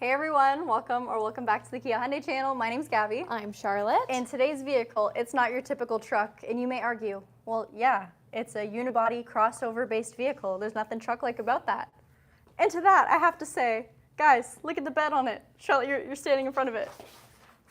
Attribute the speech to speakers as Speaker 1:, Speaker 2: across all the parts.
Speaker 1: Hey everyone, welcome back to the Kia Hyundai channel. My name's Gabby.
Speaker 2: I'm Charlotte.
Speaker 1: And today's vehicle, it's not your typical truck. And you may argue, well, yeah, it's a unibody crossover based vehicle. There's nothing truck-like about that. And to that, I have to say, guys, look at the bed on it. Charlotte, you're standing in front of it.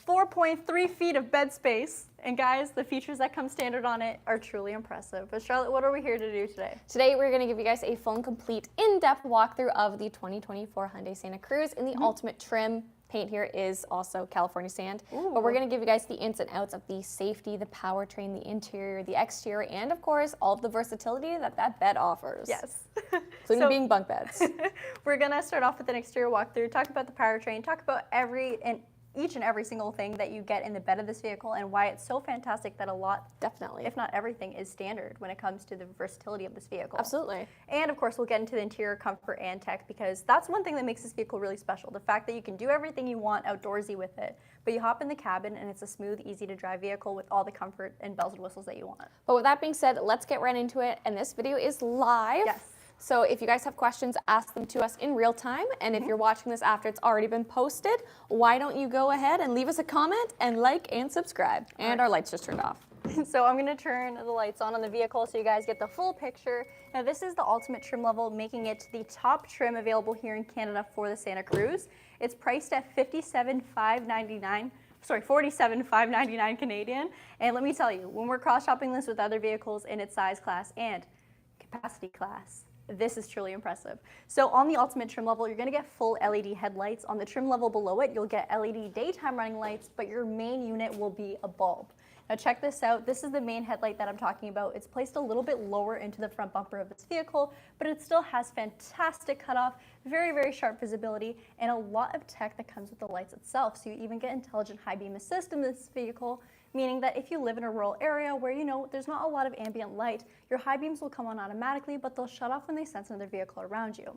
Speaker 1: 4.3 feet of bed space. And guys, the features that come standard on it are truly impressive. But Charlotte, what are we here to do today?
Speaker 2: Today we're going to give you guys a full and complete in-depth walkthrough of the 2024 Hyundai Santa Cruz in the ultimate trim. Paint here is also California sand.
Speaker 1: Ooh.
Speaker 2: But we're going to give you guys the ins and outs of the safety, the powertrain, the interior, the exterior, and of course, all of the versatility that bed offers.
Speaker 1: Yes.
Speaker 2: Including being bunk beds.
Speaker 1: We're going to start off with an exterior walkthrough, talk about the powertrain, talk about each and every single thing that you get in the bed of this vehicle and why it's so fantastic that a lot,
Speaker 2: Definitely.
Speaker 1: if not everything, is standard when it comes to the versatility of this vehicle.
Speaker 2: Absolutely.
Speaker 1: And of course, we'll get into the interior comfort and tech because that's one thing that makes this vehicle really special. The fact that you can do everything you want outdoorsy with it, but you hop in the cabin and it's a smooth, easy to drive vehicle with all the comfort and bells and whistles that you want.
Speaker 2: But with that being said, let's get right into it. And this video is live.
Speaker 1: Yes.
Speaker 2: So if you guys have questions, ask them to us in real time. And if you're watching this after it's already been posted, why don't you go ahead and leave us a comment and like and subscribe. And our lights just turned off.
Speaker 1: So I'm going to turn the lights on the vehicle so you guys get the full picture. Now this is the ultimate trim level, making it the top trim available here in Canada for the Santa Cruz. It's priced at $47,599 Canadian. And let me tell you, when we're cross-shopping this with other vehicles in its size class and capacity class, this is truly impressive. So on the ultimate trim level, you're going to get full LED headlights. On the trim level below it, you'll get LED daytime running lights, but your main unit will be a bulb. Now check this out. This is the main headlight that I'm talking about. It's placed a little bit lower into the front bumper of this vehicle, but it still has fantastic cutoff, very, very sharp visibility, and a lot of tech that comes with the lights itself. So you even get intelligent high beam assist in this vehicle, meaning that if you live in a rural area where there's not a lot of ambient light, your high beams will come on automatically, but they'll shut off when they sense another vehicle around you.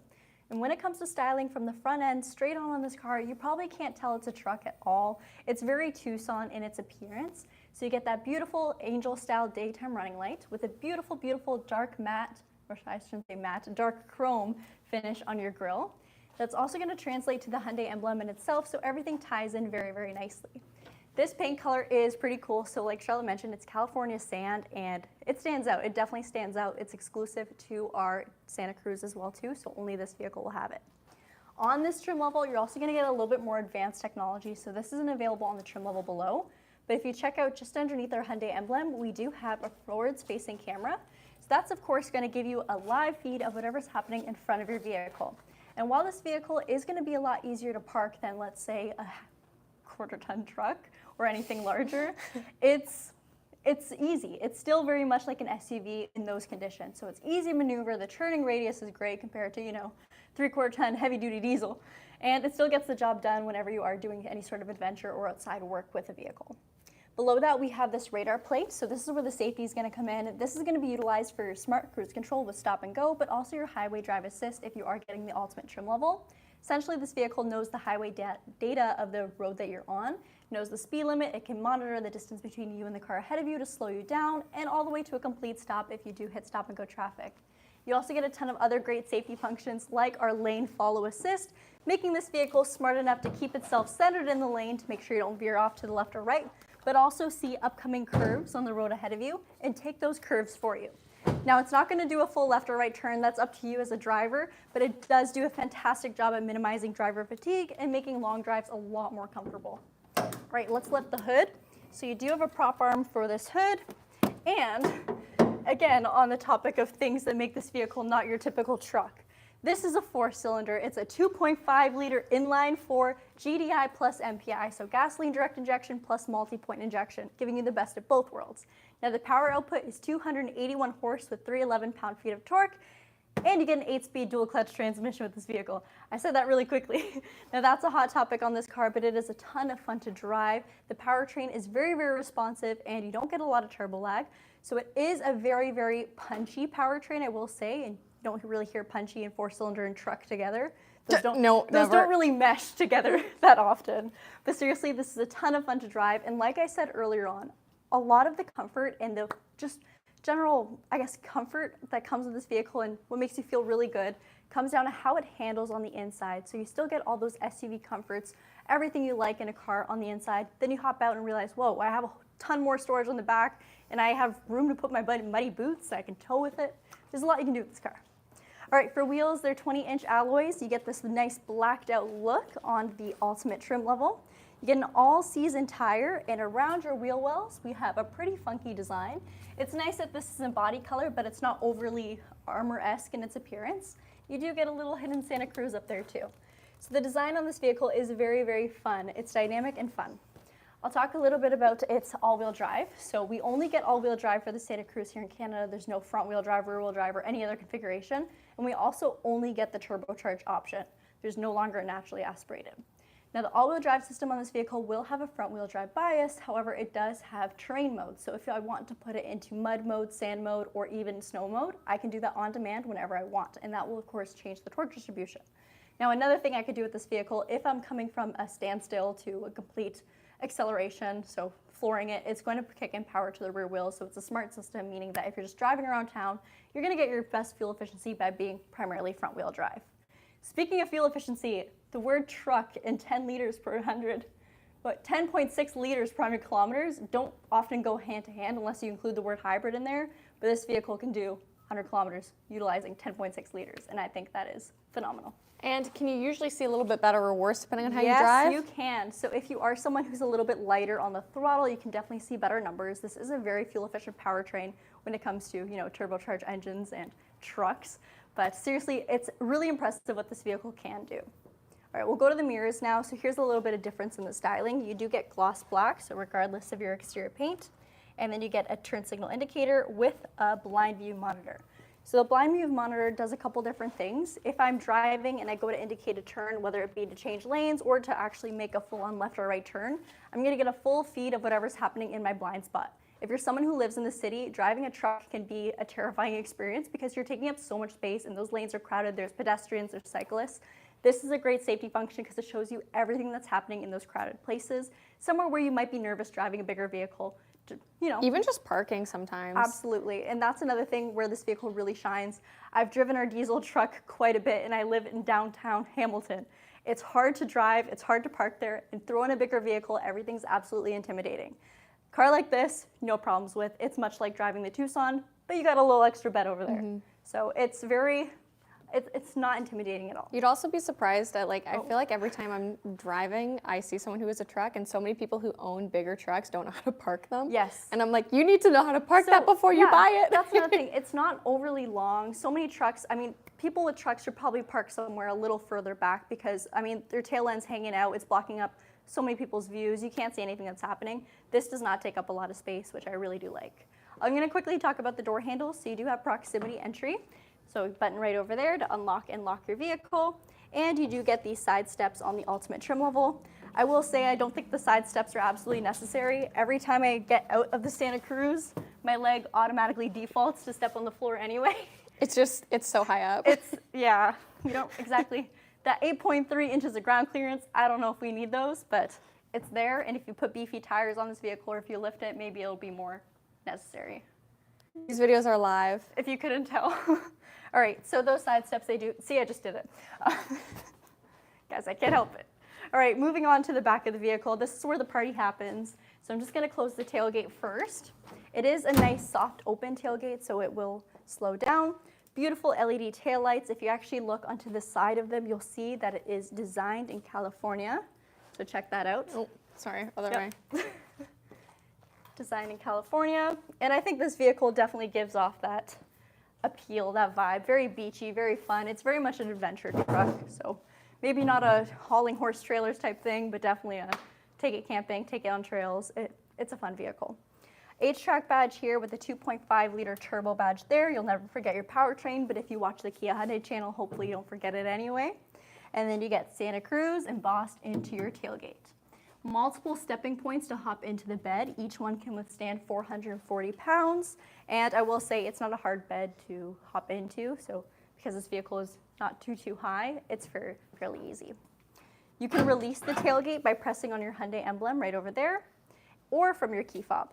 Speaker 1: And when it comes to styling from the front end straight on this car, you probably can't tell it's a truck at all. It's very Tucson in its appearance. So you get that beautiful angel style daytime running light with a beautiful, beautiful dark matte, or I shouldn't say matte, dark chrome finish on your grille. That's also going to translate to the Hyundai emblem in itself, so everything ties in very, very nicely. This paint color is pretty cool. So like Charlotte mentioned, it's California sand and it stands out. It definitely stands out. It's exclusive to our Santa Cruz as well too, so only this vehicle will have it. On this trim level, you're also gonna get a little bit more advanced technology. So this isn't available on the trim level below, but if you check out just underneath our Hyundai emblem, we do have a forwards facing camera. So that's of course gonna give you a live feed of whatever's happening in front of your vehicle. And while this vehicle is gonna be a lot easier to park than let's say a quarter-ton truck or anything larger, it's easy. It's still very much like an SUV in those conditions. So it's easy to maneuver. The turning radius is great compared to, 3/4-ton heavy-duty diesel. And it still gets the job done whenever you are doing any sort of adventure or outside work with a vehicle. Below that, we have this radar plate. So this is where the safety is going to come in. This is going to be utilized for your smart cruise control with stop and go, but also your highway drive assist if you are getting the ultimate trim level. Essentially, this vehicle knows the highway data of the road that you're on, knows the speed limit, it can monitor the distance between you and the car ahead of you to slow you down, and all the way to a complete stop if you do hit stop and go traffic. You also get a ton of other great safety functions like our lane follow assist, making this vehicle smart enough to keep itself centered in the lane to make sure you don't veer off to the left or right, but also see upcoming curves on the road ahead of you and take those curves for you. Now, it's not going to do a full left or right turn. That's up to you as a driver, but it does do a fantastic job at minimizing driver fatigue and making long drives a lot more comfortable. All right, let's lift the hood. So you do have a prop arm for this hood. And again, on the topic of things that make this vehicle not your typical truck, this is a 4-cylinder. It's a 2.5-liter inline-4 GDI plus MPI, so gasoline direct injection plus multi-point injection, giving you the best of both worlds. Now the power output is 281 horse with 311 pound-feet of torque, and you get an 8-speed dual-clutch transmission with this vehicle. I said that really quickly. Now that's a hot topic on this car, but it is a ton of fun to drive. The powertrain is very, very responsive, and you don't get a lot of turbo lag. So it is a very, very punchy powertrain, I will say, and you don't really hear punchy and 4-cylinder and truck together. Those don't really mesh together that often. But seriously, this is a ton of fun to drive. And like I said earlier on, a lot of the comfort and the just general, comfort that comes with this vehicle and what makes you feel really good comes down to how it handles on the inside. So you still get all those SUV comforts, everything you like in a car on the inside. Then you hop out and realize, whoa, I have a ton more storage on the back, and I have room to put my muddy boots so I can tow with it. There's a lot you can do with this car. All right, for wheels, they're 20-inch alloys. You get this nice blacked out look on the Ultimate trim level. You get an all-season tire, and around your wheel wells, we have a pretty funky design. It's nice that this is in body color, but it's not overly armor-esque in its appearance. You do get a little hidden Santa Cruz up there too. So the design on this vehicle is very, very fun. It's dynamic and fun. I'll talk a little bit about its all-wheel drive. So we only get all-wheel drive for the Santa Cruz here in Canada. There's no front-wheel drive, rear-wheel drive, or any other configuration. And we also only get the turbocharged option. There's no longer a naturally aspirated. Now the all-wheel drive system on this vehicle will have a front-wheel drive bias. However, it does have terrain mode. So if I want to put it into mud mode, sand mode, or even snow mode, I can do that on demand whenever I want. And that will, of course, change the torque distribution. Now another thing I could do with this vehicle, if I'm coming from a standstill to a complete acceleration, so flooring it, it's going to kick in power to the rear wheels. So it's a smart system, meaning that if you're just driving around town, you're going to get your best fuel efficiency by being primarily front-wheel drive. Speaking of fuel efficiency, the word truck and 10 liters per 100, but 10.6 liters per 100 kilometers don't often go hand to hand unless you include the word hybrid in there, but this vehicle can do 100 kilometers utilizing 10.6 liters, and I think that is phenomenal.
Speaker 2: And can you usually see a little bit better or worse depending on how you
Speaker 1: Yes,
Speaker 2: drive?
Speaker 1: you can. So if you are someone who's a little bit lighter on the throttle, you can definitely see better numbers. This is a very fuel-efficient powertrain when it comes to, turbocharged engines and trucks. But seriously, it's really impressive what this vehicle can do. All right, we'll go to the mirrors now. So here's a little bit of difference in the styling. You do get gloss black, so regardless of your exterior paint. And then you get a turn signal indicator with a blind view monitor. So the blind view monitor does a couple different things. If I'm driving and I go to indicate a turn, whether it be to change lanes or to actually make a full-on left or right turn, I'm going to get a full feed of whatever's happening in my blind spot. If you're someone who lives in the city, driving a truck can be a terrifying experience because you're taking up so much space and those lanes are crowded. There's pedestrians, there's cyclists. This is a great safety function because it shows you everything that's happening in those crowded places, somewhere where you might be nervous driving a bigger vehicle.
Speaker 2: Even just parking sometimes.
Speaker 1: Absolutely, and that's another thing where this vehicle really shines. I've driven our diesel truck quite a bit, and I live in downtown Hamilton. It's hard to drive, it's hard to park there, and throw in a bigger vehicle, everything's absolutely intimidating. Car like this, no problems with. It's much like driving the Tucson, but you got a little extra bed over there. So it's it's not intimidating at all.
Speaker 2: You'd also be surprised at, I feel like every time I'm driving, I see someone who has a truck, and so many people who own bigger trucks don't know how to park them.
Speaker 1: Yes.
Speaker 2: And I'm like, you need to know how to park that before you buy it.
Speaker 1: That's another thing. It's not overly long. So many trucks, people with trucks should probably park somewhere a little further back because, their tail end's hanging out. It's blocking up so many people's views. You can't see anything that's happening. This does not take up a lot of space, which I really do like. I'm going to quickly talk about the door handles. So you do have proximity entry. So button right over there to unlock and lock your vehicle. And you do get these side steps on the Ultimate trim level. I will say I don't think the side steps are absolutely necessary. Every time I get out of the Santa Cruz, my leg automatically defaults to step on the floor anyway.
Speaker 2: It's so high up.
Speaker 1: We don't exactly. That 8.3 inches of ground clearance, I don't know if we need those, but it's there. And if you put beefy tires on this vehicle or if you lift it, maybe it'll be more necessary.
Speaker 2: These videos are live.
Speaker 1: If you couldn't tell. All right, so those side steps, they do. See, I just did it. Guys, I can't help it. All right, moving on to the back of the vehicle. This is where the party happens. So I'm just going to close the tailgate first. It is a nice soft open tailgate, so it will slow down. Beautiful LED taillights. If you actually look onto the side of them, you'll see that it is designed in California. So check that out.
Speaker 2: Oh, sorry, other way.
Speaker 1: Designed in California. And I think this vehicle definitely gives off that appeal, that vibe. Very beachy, very fun. It's very much an adventure truck. So maybe not a hauling horse trailers type thing, but definitely a take it camping, take it on trails. It's a fun vehicle. H-Track badge here with the 2.5 liter turbo badge there. You'll never forget your powertrain, but if you watch the Kia Hyundai channel, hopefully you don't forget it anyway. And then you get Santa Cruz embossed into your tailgate. Multiple stepping points to hop into the bed. Each one can withstand 440 pounds. And I will say it's not a hard bed to hop into. So because this vehicle is not too high, it's fairly easy. You can release the tailgate by pressing on your Hyundai emblem right over there or from your key fob.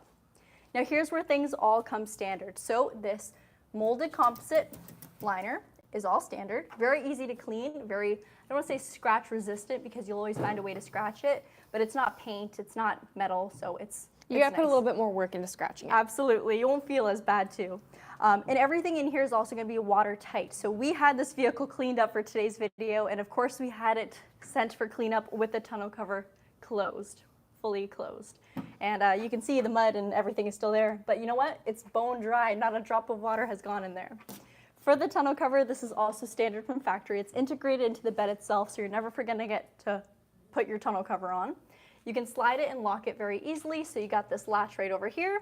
Speaker 1: Now here's where things all come standard. So this molded composite liner is all standard, very easy to clean, very, I don't want to say scratch resistant because you'll always find a way to scratch it, but it's not paint, it's not metal, so it's
Speaker 2: You gotta put a
Speaker 1: nice.
Speaker 2: little bit more work into scratching it.
Speaker 1: Absolutely, you won't feel as bad too. And everything in here is also going to be watertight. So we had this vehicle cleaned up for today's video, and of course we had it sent for cleanup with the tonneau cover closed, fully closed. And you can see the mud and everything is still there, but you know what? It's bone dry, not a drop of water has gone in there. For the tonneau cover, this is also standard from factory. It's integrated into the bed itself, so you're never going to get to put your tonneau cover on. You can slide it and lock it very easily, so you got this latch right over here.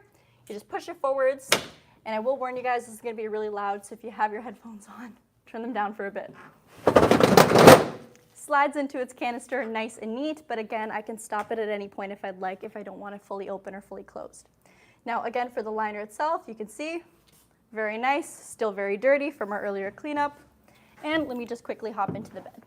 Speaker 1: You just push it forwards, and I will warn you guys, this is going to be really loud, so if you have your headphones on, turn them down for a bit. Slides into its canister nice and neat, but again, I can stop it at any point if I'd like, if I don't want it fully open or fully closed. Now again, for the liner itself, you can see, very nice, still very dirty from our earlier cleanup. And let me just quickly hop into the bed.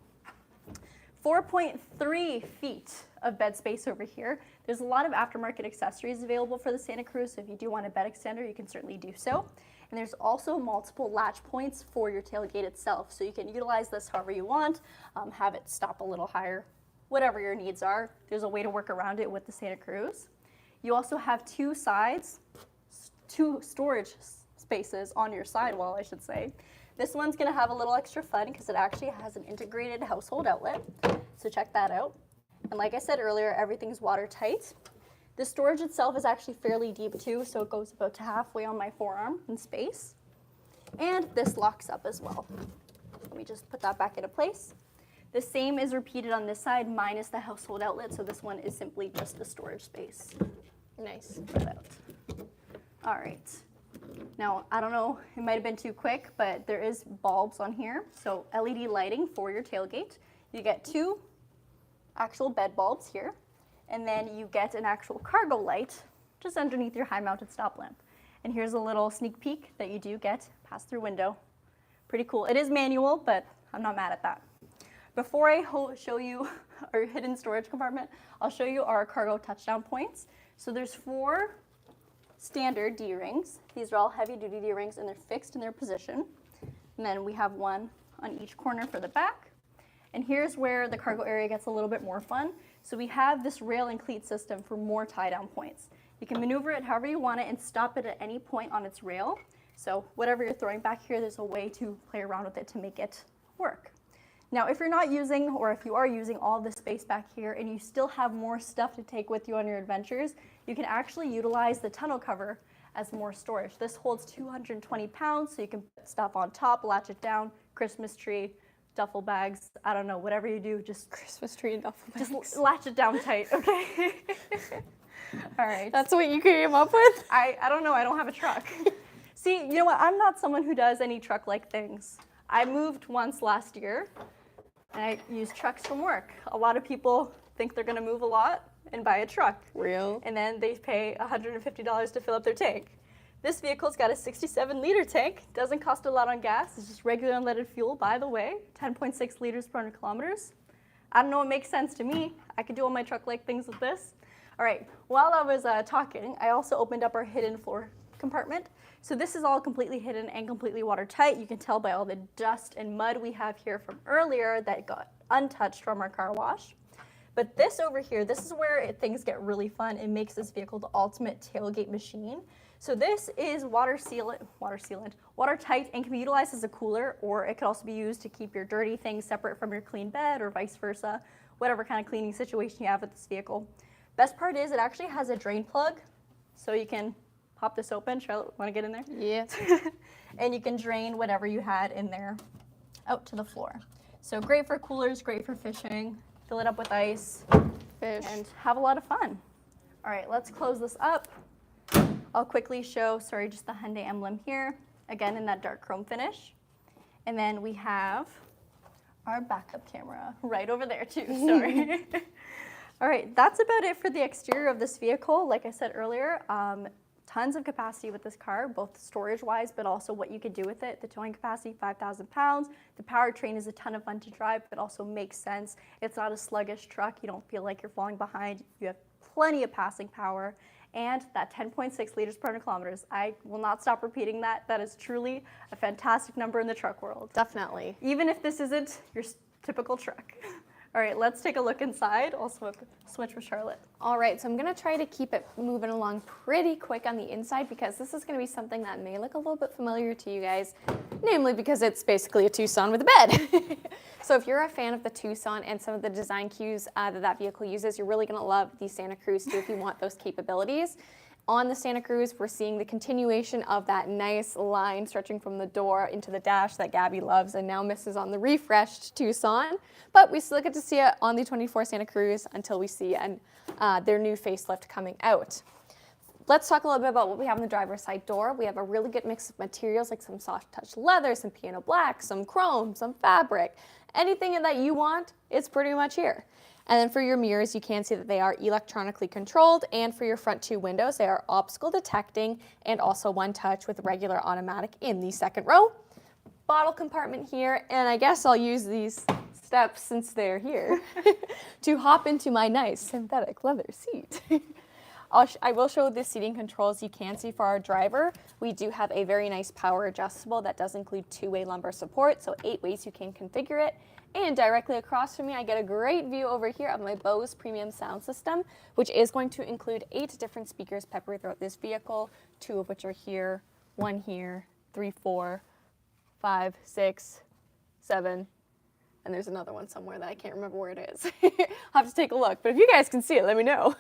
Speaker 1: 4.3 feet of bed space over here. There's a lot of aftermarket accessories available for the Santa Cruz, so if you do want a bed extender, you can certainly do so. And there's also multiple latch points for your tailgate itself, so you can utilize this however you want, have it stop a little higher, whatever your needs are. There's a way to work around it with the Santa Cruz. You also have two sides, two storage spaces on your sidewall, I should say. This one's going to have a little extra fun because it actually has an integrated household outlet, so check that out. And like I said earlier, everything's watertight. The storage itself is actually fairly deep too, so it goes about to halfway on my forearm in space. And this locks up as well. Let me just put that back into place. The same is repeated on this side minus the household outlet, so this one is simply just the storage space.
Speaker 2: Nice.
Speaker 1: All right. Now, I don't know, it might have been too quick, but there is bulbs on here. So LED lighting for your tailgate. You get two actual bed bulbs here, and then you get an actual cargo light just underneath your high-mounted stop lamp. And here's a little sneak peek that you do get pass-through window. Pretty cool. It is manual, but I'm not mad at that. Before I show you our hidden storage compartment, I'll show you our cargo touchdown points. So there's 4 standard D-rings. These are all heavy-duty D-rings, and they're fixed in their position. And then we have one on each corner for the back. And here's where the cargo area gets a little bit more fun. So we have this rail and cleat system for more tie-down points. You can maneuver it however you want it and stop it at any point on its rail. So whatever you're throwing back here, there's a way to play around with it to make it work. Now, if you're not using, or if you are using all this space back here and you still have more stuff to take with you on your adventures, you can actually utilize the tonneau cover as more storage. This holds 220 pounds, so you can put stuff on top, latch it down, Christmas tree, duffel bags, I don't know, whatever you do, just
Speaker 2: Christmas tree and duffel bags.
Speaker 1: just latch it down tight, okay? All right.
Speaker 2: That's what you came up with?
Speaker 1: I don't know, I don't have a truck. See, you know what, I'm not someone who does any truck-like things. I moved once last year, and I use trucks from work. A lot of people think they're gonna move a lot and buy a truck.
Speaker 2: Real?
Speaker 1: And then they pay $150 to fill up their tank. This vehicle's got a 67-liter tank, doesn't cost a lot on gas, it's just regular unleaded fuel, by the way, 10.6 liters per 100 kilometers. I don't know, it makes sense to me. I could do all my truck-like things with this. All right, while I was talking, I also opened up our hidden floor compartment. So this is all completely hidden and completely watertight. You can tell by all the dust and mud we have here from earlier that got untouched from our car wash. But this over here, this is where things get really fun. It makes this vehicle the ultimate tailgate machine. So this is watertight, and can be utilized as a cooler, or it could also be used to keep your dirty things separate from your clean bed, or vice versa, whatever kind of cleaning situation you have with this vehicle. Best part is it actually has a drain plug, so you can pop this open. Charlotte, want to get in there?
Speaker 2: Yeah.
Speaker 1: And you can drain whatever you had in there out to the floor. So great for coolers, great for fishing. Fill it up with ice,
Speaker 2: Fish.
Speaker 1: and have a lot of fun. All right, let's close this up. I'll quickly show, just the Hyundai emblem here, again in that dark chrome finish. And then we have our backup camera right over there too, sorry. All right, that's about it for the exterior of this vehicle. Like I said earlier, tons of capacity with this car, both storage-wise, but also what you could do with it. The towing capacity, 5,000 pounds. The powertrain is a ton of fun to drive, but also makes sense. It's not a sluggish truck. You don't feel like you're falling behind. You have plenty of passing power. And that 10.6 liters per 100 kilometers, I will not stop repeating that. That is truly a fantastic number in the truck world.
Speaker 2: Definitely.
Speaker 1: Even if this isn't your typical truck. All right, let's take a look inside. I'll switch with Charlotte.
Speaker 2: All right, so I'm gonna try to keep it moving along pretty quick on the inside because this is gonna be something that may look a little bit familiar to you guys, namely because it's basically a Tucson with a bed. So if you're a fan of the Tucson and some of the design cues that vehicle uses, you're really gonna love the Santa Cruz too if you want those capabilities. On the Santa Cruz, we're seeing the continuation of that nice line stretching from the door into the dash that Gabby loves and now misses on the refreshed Tucson. But we still get to see it on the 24 Santa Cruz until we see their new facelift coming out. Let's talk a little bit about what we have on the driver's side door. We have a really good mix of materials like some soft touch leather, some piano black, some chrome, some fabric. Anything that you want, it's pretty much here. And then for your mirrors, you can see that they are electronically controlled, and for your front two windows, they are obstacle detecting and also one touch with regular automatic in the second row. Bottle compartment here, and I guess I'll use these steps since they're here to hop into my nice synthetic leather seat. I will show the seating controls. You can see for our driver, we do have a very nice power adjustable that does include two-way lumbar support, so 8 ways you can configure it. And directly across from me, I get a great view over here of my Bose premium sound system, which is going to include 8 different speakers peppered throughout this vehicle, 2 of which are here, 1 here, 3, 4, 5, 6, 7, and there's another one somewhere that I can't remember where it is. I'll have to take a look, but if you guys can see it, let me know.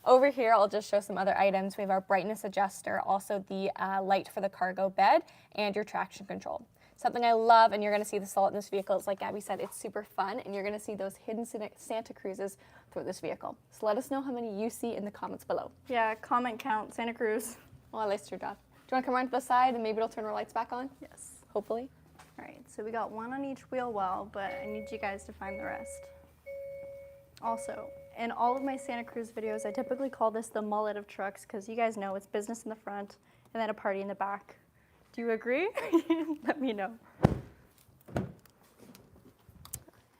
Speaker 2: Over here, I'll just show some other items. We have our brightness adjuster, also the light for the cargo bed, and your traction control. Something I love, and you're gonna see this all in this vehicle, is like Gabby said, it's super fun, and you're gonna see those hidden Santa Cruzes through this vehicle. So let us know how many you see in the comments below.
Speaker 1: Yeah, comment count, Santa Cruz.
Speaker 2: Well, at least your job. Do you wanna come around to the side and maybe it'll turn our lights back on?
Speaker 1: Yes.
Speaker 2: Hopefully.
Speaker 1: All right, so we got 1 on each wheel well, but I need you guys to find the rest. Also, in all of my Santa Cruz videos, I typically call this the mullet of trucks because you guys know it's business in the front and then a party in the back. Do you agree? Let me know.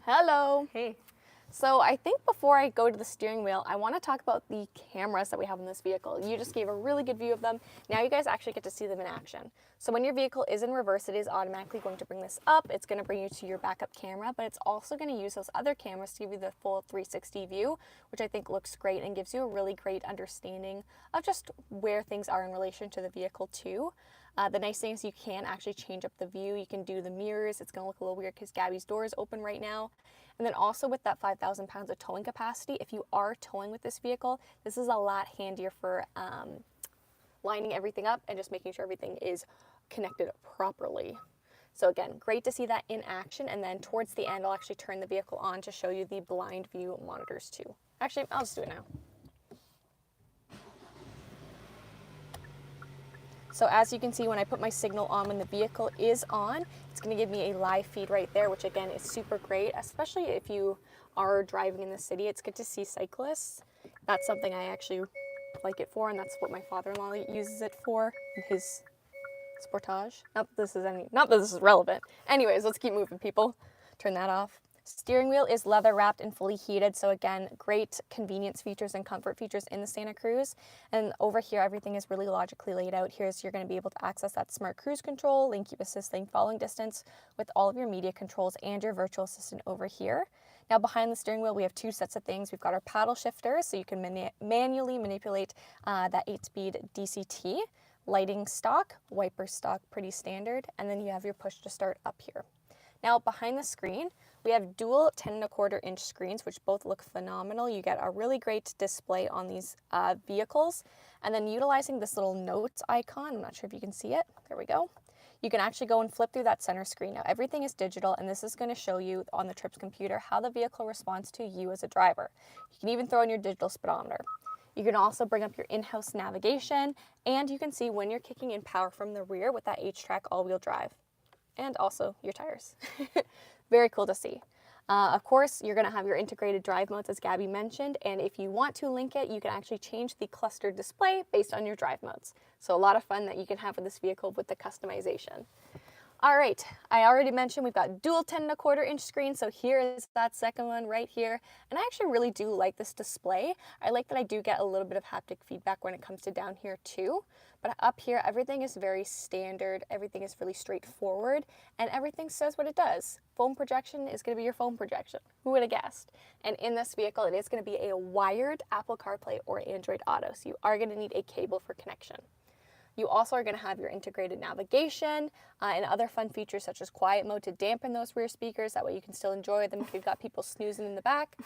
Speaker 2: Hello.
Speaker 1: Hey.
Speaker 2: So I think before I go to the steering wheel, I want to talk about the cameras that we have in this vehicle. You just gave a really good view of them. Now you guys actually get to see them in action. So when your vehicle is in reverse, it is automatically going to bring this up. It's going to bring you to your backup camera, but it's also going to use those other cameras to give you the full 360 view, which I think looks great and gives you a really great understanding of just where things are in relation to the vehicle too. The nice thing is you can actually change up the view. You can do the mirrors. It's going to look a little weird because Gabby's door is open right now. And then also with that 5,000 pounds of towing capacity, if you are towing with this vehicle, this is a lot handier for lining everything up and just making sure everything is connected properly. So again, great to see that in action. And then towards the end, I'll actually turn the vehicle on to show you the blind view monitors too. Actually, I'll just do it now. So as you can see, when I put my signal on when the vehicle is on, it's going to give me a live feed right there, which again is super great, especially if you are driving in the city. It's good to see cyclists. That's something I actually like it for, and that's what my father-in-law uses it for in his Sportage. Not that this is relevant. Anyways, let's keep moving, people. Turn that off. Steering wheel is leather wrapped and fully heated, so again, great convenience features and comfort features in the Santa Cruz. And over here, everything is really logically laid out. Here's you're going to be able to access that smart cruise control, lane keep assist, lane following distance with all of your media controls and your virtual assistant over here. Now behind the steering wheel, we have 2 sets of things. We've got our paddle shifter, so you can manually manipulate that 8-speed DCT, lighting stock, wiper stock, pretty standard, and then you have your push to start up here. Now behind the screen, we have dual 10.25-inch screens, which both look phenomenal. You get a really great display on these vehicles. And then utilizing this little notes icon, I'm not sure if you can see it. There we go. You can actually go and flip through that center screen. Now everything is digital, and this is going to show you on the TRIPS computer how the vehicle responds to you as a driver. You can even throw in your digital speedometer. You can also bring up your in-house navigation, and you can see when you're kicking in power from the rear with that H-Track all-wheel drive. And also your tires. Very cool to see. Of course, you're going to have your integrated drive modes, as Gabby mentioned, and if you want to link it, you can actually change the cluster display based on your drive modes. So a lot of fun that you can have with this vehicle with the customization. All right, I already mentioned we've got dual 10.25-inch screen, so here is that second one right here. And I actually really do like this display. I like that I do get a little bit of haptic feedback when it comes to down here too. But up here, everything is very standard, everything is really straightforward, and everything says what it does. Phone projection is going to be your phone projection. Who would have guessed? And in this vehicle, it is going to be a wired Apple CarPlay or Android Auto, so you are going to need a cable for connection. You also are going to have your integrated navigation and other fun features such as quiet mode to dampen those rear speakers. That way you can still enjoy them if you've got people snoozing in the back.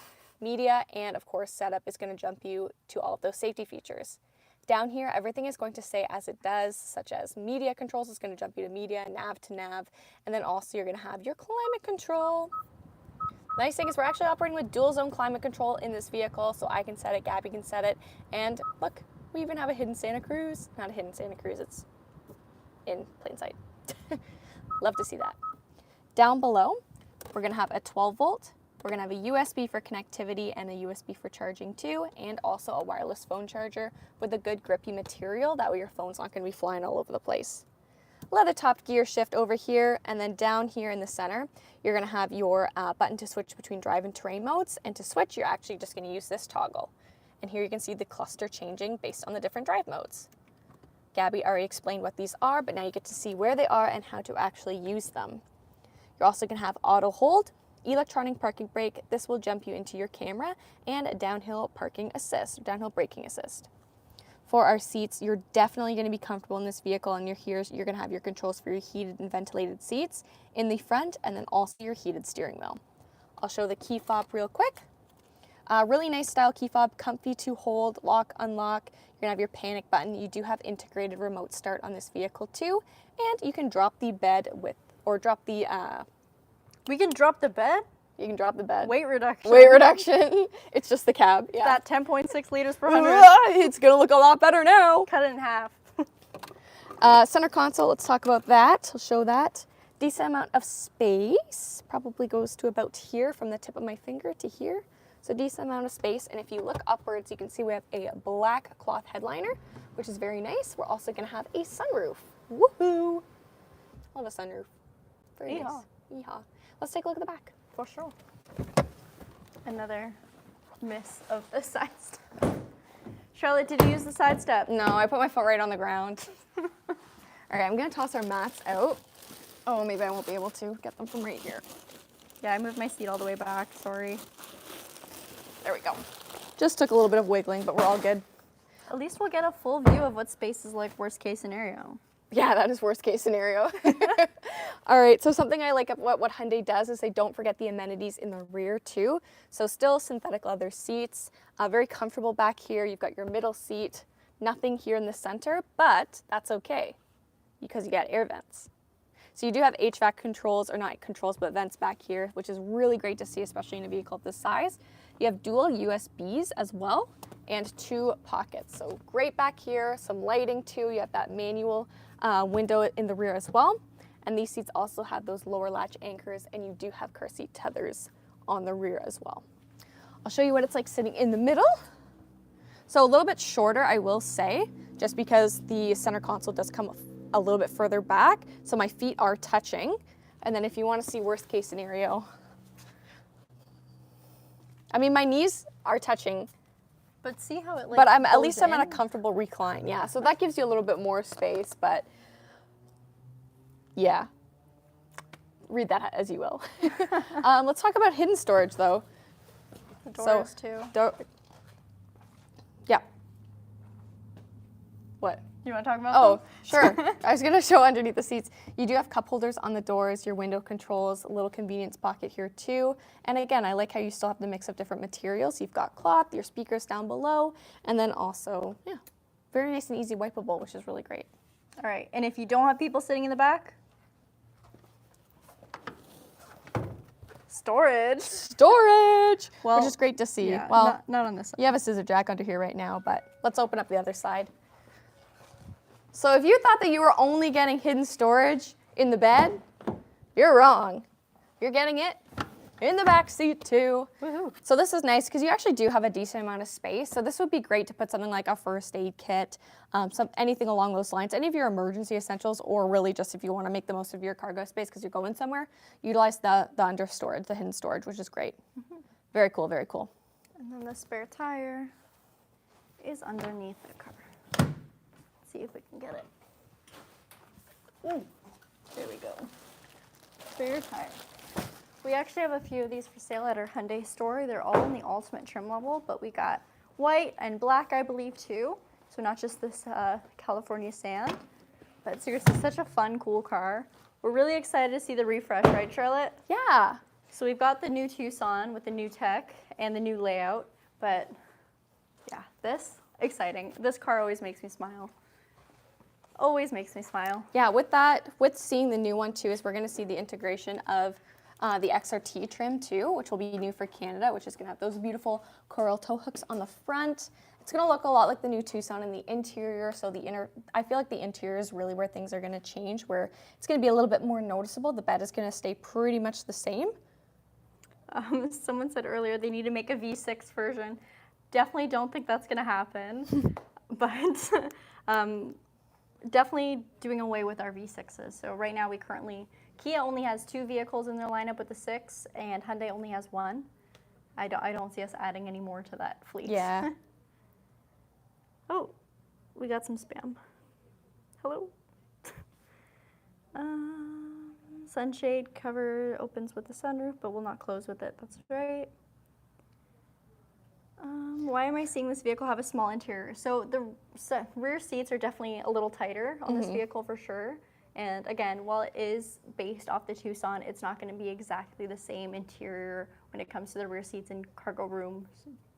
Speaker 2: Media and, of course, setup is going to jump you to all of those safety features. Down here, everything is going to stay as it does, such as media controls is going to jump you to media, nav to nav, and then also you're going to have your climate control. The nice thing is we're actually operating with dual zone climate control in this vehicle, so I can set it, Gabby can set it, and look, we even have a hidden Santa Cruz. Not a hidden Santa Cruz, it's in plain sight. Love to see that. Down below, we're going to have a 12 volt. We're going to have a USB for connectivity and a USB for charging too, and also a wireless phone charger with a good grippy material. That way your phone's not going to be flying all over the place. Leather topped gear shift over here, and then down here in the center, you're going to have your button to switch between drive and terrain modes, and to switch, you're actually just going to use this toggle. And here you can see the cluster changing based on the different drive modes. Gabby already explained what these are, but now you get to see where they are and how to actually use them. You're also going to have auto hold, electronic parking brake. This will jump you into your camera, and a downhill parking assist, downhill braking assist. For our seats, you're definitely going to be comfortable in this vehicle, and you're going to have your controls for your heated and ventilated seats in the front, and then also your heated steering wheel. I'll show the key fob real quick. Really nice style key fob, comfy to hold, lock, unlock. You're gonna have your panic button. You do have integrated remote start on this vehicle too, and you can drop the bed with, or drop the.
Speaker 1: We can drop the bed?
Speaker 2: You can drop the bed.
Speaker 1: Weight reduction.
Speaker 2: Weight reduction. It's just the cab. Yeah.
Speaker 1: That 10.6 liters per 100.
Speaker 2: It's gonna look a lot better now.
Speaker 1: Cut it in half.
Speaker 2: Center console. Let's talk about that. I'll show that. Decent amount of space. Probably goes to about here from the tip of my finger to here. So decent amount of space, and if you look upwards, you can see we have a black cloth headliner, which is very nice. We're also going to have a sunroof. Woohoo! Love a sunroof. Very nice. Yeehaw. Let's take a look at the back.
Speaker 1: For sure. Another miss of the side step. Charlotte, did you use the side step?
Speaker 2: No, I put my foot right on the ground. All right, I'm going to toss our mats out. Oh, maybe I won't be able to get them from right here.
Speaker 1: Yeah, I moved my seat all the way back. Sorry.
Speaker 2: There we go. Just took a little bit of wiggling, but we're all good.
Speaker 1: At least we'll get a full view of what space is like, worst case scenario.
Speaker 2: Yeah, that is worst case scenario. All right, so something I like about what Hyundai does is they don't forget the amenities in the rear too. So still synthetic leather seats, very comfortable back here. You've got your middle seat, nothing here in the center, but that's okay because you got air vents. So you do have HVAC controls, or not controls, but vents back here, which is really great to see, especially in a vehicle of this size. You have dual USBs as well, and 2 pockets. So great back here, some lighting too. You have that manual window in the rear as well. And these seats also have those lower latch anchors, and you do have car seat tethers on the rear as well. I'll show you what it's like sitting in the middle. So a little bit shorter, I will say, just because the center console does come a little bit further back, so my feet are touching. And then if you want to see worst case scenario, I mean, my knees are touching,
Speaker 1: but see how it like.
Speaker 2: But at least I'm
Speaker 1: in?
Speaker 2: in a comfortable recline, yeah. So that gives you a little bit more space, but yeah, read that as you will. Let's talk about hidden storage though.
Speaker 1: The doors too.
Speaker 2: Yeah. What?
Speaker 1: You want to talk about
Speaker 2: Oh,
Speaker 1: them?
Speaker 2: sure. I was going to show underneath the seats. You do have cup holders on the doors, your window controls, a little convenience pocket here too. And again, I like how you still have the mix of different materials. You've got cloth, your speakers down below, and then also, yeah, very nice and easy wipeable, which is really great.
Speaker 1: All right, and if you don't have people sitting in the back, storage.
Speaker 2: Storage,
Speaker 1: Well,
Speaker 2: which is great to see.
Speaker 1: Yeah,
Speaker 2: Well,
Speaker 1: not on this side.
Speaker 2: you have a scissor jack under here right now, but let's open up the other side. So if you thought that you were only getting hidden storage in the bed, you're wrong. You're getting it in the back seat too.
Speaker 1: Woohoo.
Speaker 2: So this is nice because you actually do have a decent amount of space. So this would be great to put something like a first aid kit, anything along those lines, any of your emergency essentials, or really just if you want to make the most of your cargo space because you're going somewhere, utilize the under storage, the hidden storage, which is great. Very cool, very cool.
Speaker 1: And then the spare tire is underneath the car. Let's see if we can get it. Ooh, there we go. Spare tire. We actually have a few of these for sale at our Hyundai store. They're all in the ultimate trim level, but we got white and black, I believe, too. So not just this California sand, but seriously, such a fun, cool car. We're really excited to see the refresh, right, Charlotte?
Speaker 2: Yeah.
Speaker 1: So we've got the new Tucson with the new tech and the new layout, but yeah, this, exciting. This car always makes me smile. Always makes me smile.
Speaker 2: Yeah, with that, with seeing the new one too, is we're gonna see the integration of the XRT trim too, which will be new for Canada, which is gonna have those beautiful coral tow hooks on the front. It's gonna look a lot like the new Tucson in the interior, so I feel like the interior is really where things are gonna change, where it's gonna be a little bit more noticeable. The bed is gonna stay pretty much the same.
Speaker 1: Someone said earlier they need to make a V6 version. Definitely don't think that's gonna happen, but definitely doing away with our V6s. So right now Kia only has 2 vehicles in their lineup with the 6, and Hyundai only has 1. I don't see us adding any more to that fleet.
Speaker 2: Yeah.
Speaker 1: Oh, we got some spam. Hello? Sunshade cover opens with the sunroof, but will not close with it. That's right. Why am I seeing this vehicle have a small interior? So the rear seats are definitely a little tighter on this vehicle for sure. And again, while it is based off the Tucson, it's not going to be exactly the same interior when it comes to the rear seats and cargo room,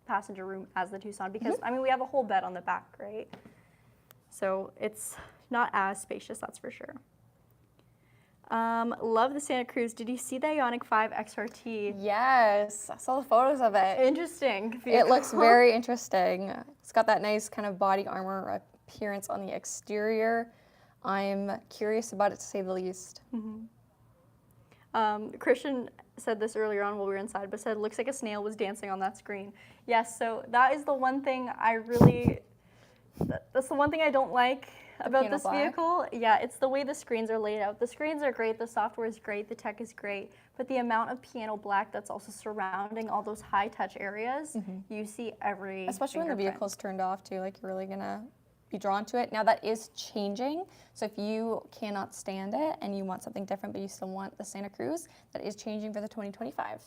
Speaker 1: passenger room as the Tucson, because I mean, we have a whole bed on the back, right? So it's not as spacious, that's for sure. Love the Santa Cruz. Did you see the Ioniq 5 XRT?
Speaker 2: Yes, I saw the photos of it.
Speaker 1: Interesting vehicle.
Speaker 2: It looks very interesting. It's got that nice kind of body armor appearance on the exterior. I'm curious about it, to say the least.
Speaker 1: Christian said this earlier on while we were inside, but said, looks like a snail was dancing on that screen. Yes, so that is the one thing that's the one thing I don't like about this vehicle. Yeah, it's the way the screens are laid out. The screens are great, the software is great, the tech is great, but the amount of piano black that's also surrounding all those high touch areas, you see every
Speaker 2: Especially when the
Speaker 1: fingerprint.
Speaker 2: vehicle's turned off too, like you're really gonna be drawn to it. Now that is changing, so if you cannot stand it and you want something different but you still want the Santa Cruz, that is changing for the 2025.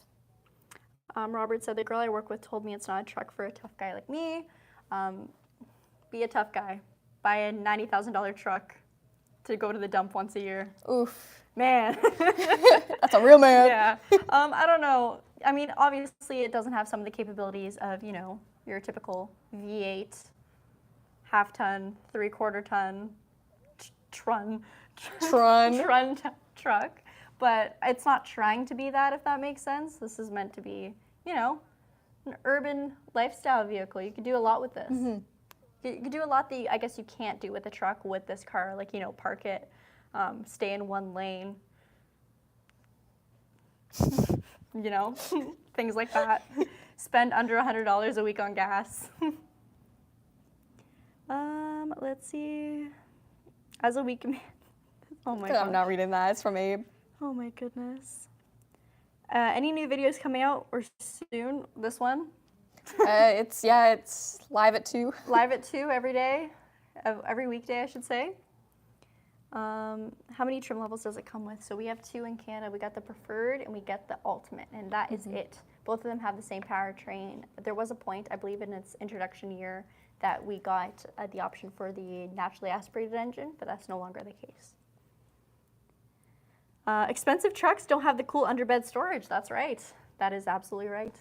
Speaker 1: Robert said, the girl I work with told me it's not a truck for a tough guy like me. Be a tough guy. Buy a $90,000 truck to go to the dump once a year.
Speaker 2: Oof.
Speaker 1: Man.
Speaker 2: That's a real man.
Speaker 1: Yeah. I don't know. I mean, obviously it doesn't have some of the capabilities of, you know, your typical V8, half-ton, three-quarter-ton, truck. But it's not trying to be that, if that makes sense. This is meant to be, you know, an urban lifestyle vehicle. You can do a lot with this. You can do a lot that I guess you can't do with a truck with this car, like, you know, park it, stay in one lane, you know, things like that. Spend under $100 a week on gas. Let's see. As a week man. Oh my god.
Speaker 2: I'm not reading that. It's from Abe.
Speaker 1: Oh my goodness. Any new videos coming out or soon? This one?
Speaker 2: It's live at 2.
Speaker 1: Live at 2 every day, every weekday, I should say. How many trim levels does it come with? So we have 2 in Canada. We got the preferred and we get the ultimate, and that is it. Both of them have the same powertrain. There was a point, I believe, in its introduction year that we got the option for the naturally aspirated engine, but that's no longer the case. Expensive trucks don't have the cool underbed storage. That's right. That is absolutely right.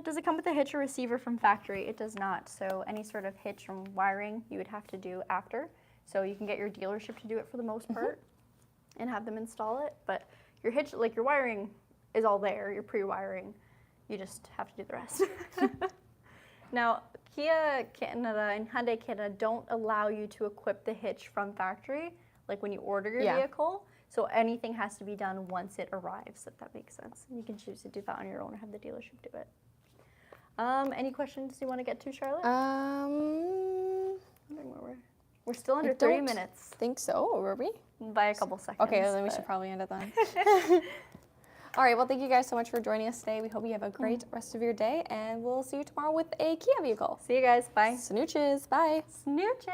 Speaker 1: Does it come with a hitch or receiver from factory? It does not. So any sort of hitch from wiring you would have to do after. So you can get your dealership to do it for the most part and have them install it. But your hitch, like your wiring is all there, your pre-wiring. You just have to do the rest. Now, Kia Canada and Hyundai Canada don't allow you to equip the hitch from factory, like when you order your vehicle. So anything has to be done once it arrives, if that makes sense. You can choose to do that on your own or have the dealership do it. Any questions you want to get to, Charlotte? I'm wondering where we're still under 30 minutes.
Speaker 2: Think so, were we?
Speaker 1: By a couple seconds.
Speaker 2: Okay, then we should probably end it then. All right, well, thank you guys so much for joining us today. We hope you have a great rest of your day, and we'll see you tomorrow with a Kia vehicle.
Speaker 1: See you guys. Bye.
Speaker 2: Snooches. Bye.
Speaker 1: Snooches.